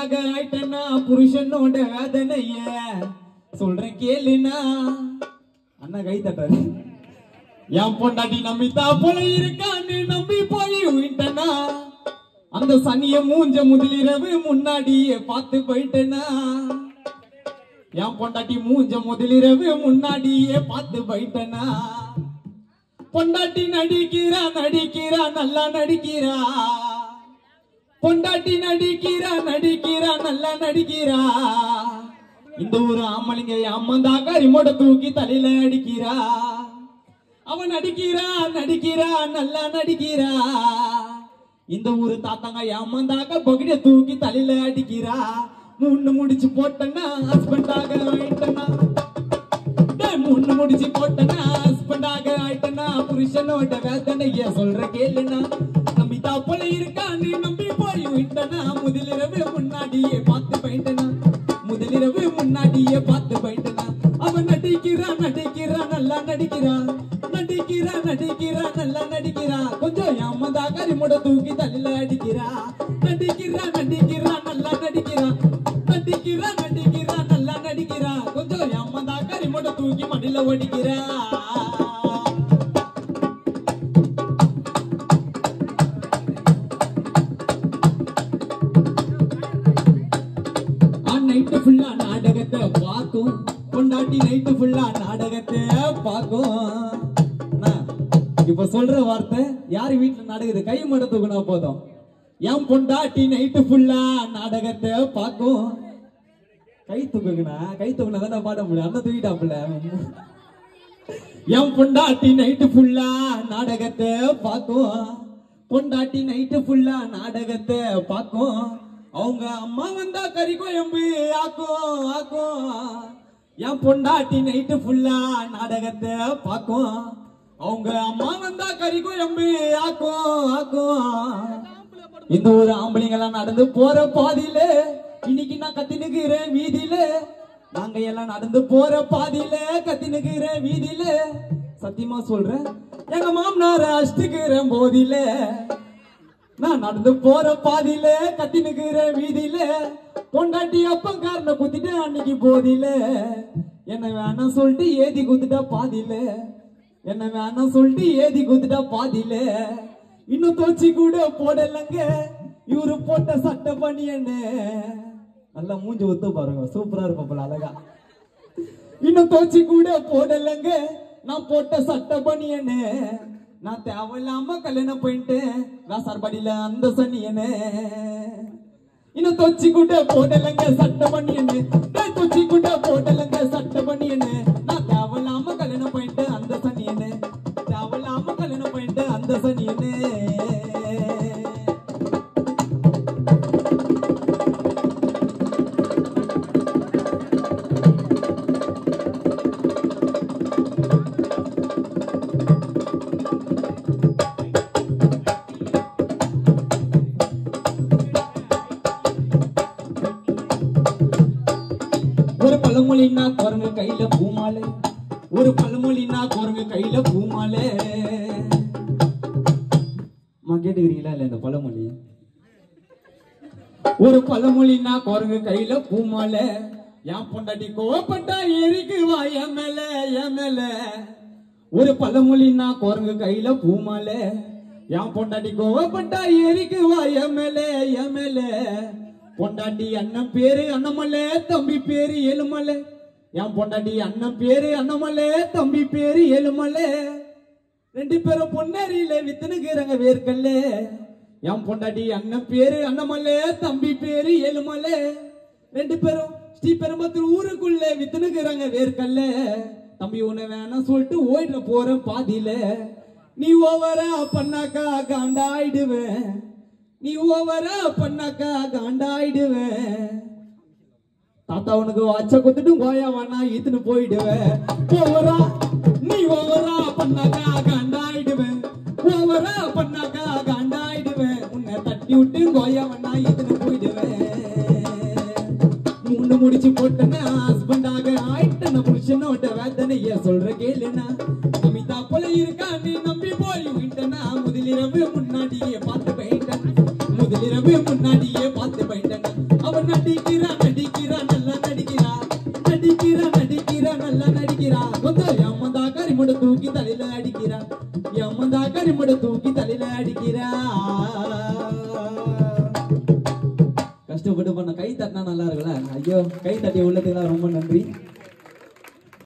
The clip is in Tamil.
ஆயிட்டனா புருஷனோட வேதனைய சொல்றேன் கேளுனா அண்ணா கை தட்டாரு. என் பொண்டாட்டி நம்பித்தா போல இருக்கான்னு நம்பி போய் விட்டனா அந்த சனிய மூஞ்ச முதலிரவு முன்னாடியே பார்த்து போயிட்டனா என் பொண்டாட்டி மூஞ்ச முதலிரவு முன்னாடியே பார்த்து போயிட்டனா பொண்டாட்டி நடிக்கிறா நடிக்கிறா நல்லா நடிக்கிறா பொண்டாட்டி நடிக்கிறா நடிக்கிறா நல்லா நடிக்கிறா இந்த ஊரு ஆம்பளைங்க அம்மந்தாக்கா ரிமோட்ட தூக்கி தலையில அடிக்கிறா அவன் நடிக்கிறா நடிக்கிறா நல்லா நடிக்கிறா இந்த ஊரு தாத்தாங்க அம்மந்தாக்கா பகிட தூக்கி தலையில அடிக்கிறா முன்னு முடிச்சு போட்டனா ஹஸ்பண்டாக ஆயிட்டனா முன்னு முடிச்சு போட்டனா ஹஸ்பண்டாக ஆயிட்டனா புருஷனோட வேதனைய சொல்ற கேளுனா நம்பித்தா போல இருக்கா நீ நம்பி போய் விட்டனா முதலிரவு முன்னாடியே பார்த்து போயிட்டனா முதலிரவு முன்னாடியே பார்த்து போயிட்டனா அவன் நடிக்கிறா நடிக்கிறா நல்லா நடிக்கிறா நடிக்கிறா நடிக்கிறா நல்லா நடிக்கிறா கொஞ்சம் ஏமாதாக ரிமோட்ட தூக்கி தலையில அடிக்கிறா நடிக்கிறா நடிக்கிறா நல்லா நடிக்கிறா நடிக்கிறா நடிக்கிறா நல்லா நடிக்கிறா கொஞ்சம் ஏமாதாக ரிமோட்ட தூக்கி மடியில ஓடிக்கிறா நைட்டு ஃபுல்லா நாடகத்தை பார்க்கும் பொண்டாட்டி நைட்டு ஃபுல்லா நாடகத்தை பார்க்கும். இப்ப சொல்ற வார்த்தை யாரு வீட்டுல நடக்குது கை மட்டும் தூக்குனா போதும். என் பொண்டாட்டி நைட்டு ஃபுல்லா நாடகத்தை பார்க்கும். கை தூக்குனா கை தூக்குனா தானே பாட முடியும். அந்த தூக்கிட்டாப்புல என் பொண்டாட்டி நைட்டு ஃபுல்லா நாடகத்தை பார்க்கும். பொண்டாட்டி நைட்டு ஃபுல்லா நாடகத்தை பார்க்கும். அவங்க அம்மா வந்தா கறி குழம்பு ஆக்கும் ஆக்கும். என் பொண்டாட்டி நைட்டு ஃபுல்லா நாடகத்தை பார்க்கும். அவங்க அம்மா வந்தா கறி குழம்பு ஆக்கும் ஆக்கும். இந்த ஒரு ஆம்பளைங்கெல்லாம் நடந்து போற பாதியில இன்னைக்கு நான் கத்தினுக்கிறேன் வீதியில. நாங்க எல்லாம் நடந்து போற பாதியில கத்தினுக்கிறேன் வீதியில. சத்தியமா சொல்றேன் எங்க மாமனார அஷ்டுக்கிறேன் போதியில. நான் நடந்து போற பாதியில கத்தினுக்கிற வீதியில பொண்டாட்டி அப்பங்காரனை குத்திட்டு அன்னைக்கு போதியில. என்ன வேணாம் சொல்லிட்டு ஏதி குத்துட்டா பாதியில. என்ன வேணாம் சொல்லிட்டு ஏதி குத்துட்டா பாதியில. இன்னும் தோச்சி கூட போடலங்க இவரு போட்ட சட்டை பண்ணி என்ன நல்லா மூஞ்சி ஒத்து பாருங்க சூப்பரா இருப்பா அழகா. இன்னும் தோச்சி கூட போடலங்க நான் போட்ட சட்டை பண்ணி என்ன நான் தேவையில்லாம கல்யாணம் போயிட்டு வாசார்பாடியில அந்த சனியனே. இன்னும் தொச்சி கூட போடலங்க சட்டை பண்ணியனு தொச்சி கூட போடலங்க சட்டை பண்ணியனு நான் தேவையில்லாம கல்யாணம் போயிட்டு அந்த சனியனே. தேவையில்லாம கல்யாணம் போயிட்டு அந்த சனியனே. ஒரு பழமொழின்னா குரங்கு கையில பூமாலை. ஒரு பழமொழின்னா குரங்கு கையில பூமாலை. கேட்டுக்கிறீங்களா இல்ல இந்த பழமொழி? ஒரு பழமொழின்னா குரங்கு கையில பூமாலை. என் பொண்டாட்டி கோவப்பட்டா எரிக்கு வா என் மேல என் மேல. ஒரு பழமொழின்னா குரங்கு கையில பூமாலை. என் பொண்டாட்டி கோவப்பட்டா எரிக்கு வா என் மேல என் மேல. பொண்டாட்டி அண்ணன் பேரு அண்ணமலை தம்பி பேரு ஏழுமலை. என் பொண்டாட்டி அண்ணன் பேரு அண்ணமலை தம்பி பேரு ஏழுமலை. ரெண்டு பேரும் பொன்னேரியில வித்துனுக்குறாங்க வேர்க்கல்ல. என் பொண்டாட்டி அண்ணன் பேரு அண்ணமலை தம்பி பேரு ஏழுமலை. ரெண்டு பேரும் ஸ்ரீபெரும்புத்தூர் ஊருக்குள்ள வித்துனுக்குறாங்க வேர்க்கல்ல. தம்பி உன்னை வேணாம் சொல்லிட்டு ஓயிட போற பாதியில. நீ ஓவரா பண்ணாக்கா காண்டாயிடுவேன். நீ ஓவரா பண்ணாக்கா காண்டாயிடுவேன். தாத்தா உனக்கு வச்ச குத்துட்டு கோயா வேணா ஈத்துன்னு போயிடுவேன். ஓவரா நீ ஓவரா பண்ணாக்கா காண்டாயிடுவேன். ஓவரா பண்ணாக்கா காண்டாயிடுவேன். உன்னை தட்டி விட்டு கோயா வேணா ஈத்துன்னு போயிடுவேன். முன்னு முடிச்சு போட்டேன்னா ஹஸ்பண்டாக ஆயிட்டன புருஷனோட வேதனைய சொல்ற கேளுனா நம்பித்தா போல இருக்கா நீ நம்பி போய் விட்டனா முதலிரவு முன்னாடியே பார்த்து போயிட்டேன். முதலிரவு முன்னாடியே பார்த்து போயிட்டேன். அவன் நடிக்கிறா நடிக்கிறா நல்லா நடிக்கிறா நடிக்கிறா நடிக்கிறா நல்லா நடிக்கிறா கொஞ்சம் எம்மந்தா கரிமுட தூக்கி தலையில அடிக்கிறா எம்மந்தா கரிமுட தூக்கி தலையில அடிக்கிறா கஷ்டப்பட்டு பண்ண கை தட்டினா நல்லா இருக்குல்ல ஐயோ கை தட்டிய உள்ளதுக்கெல்லாம் ரொம்ப நன்றி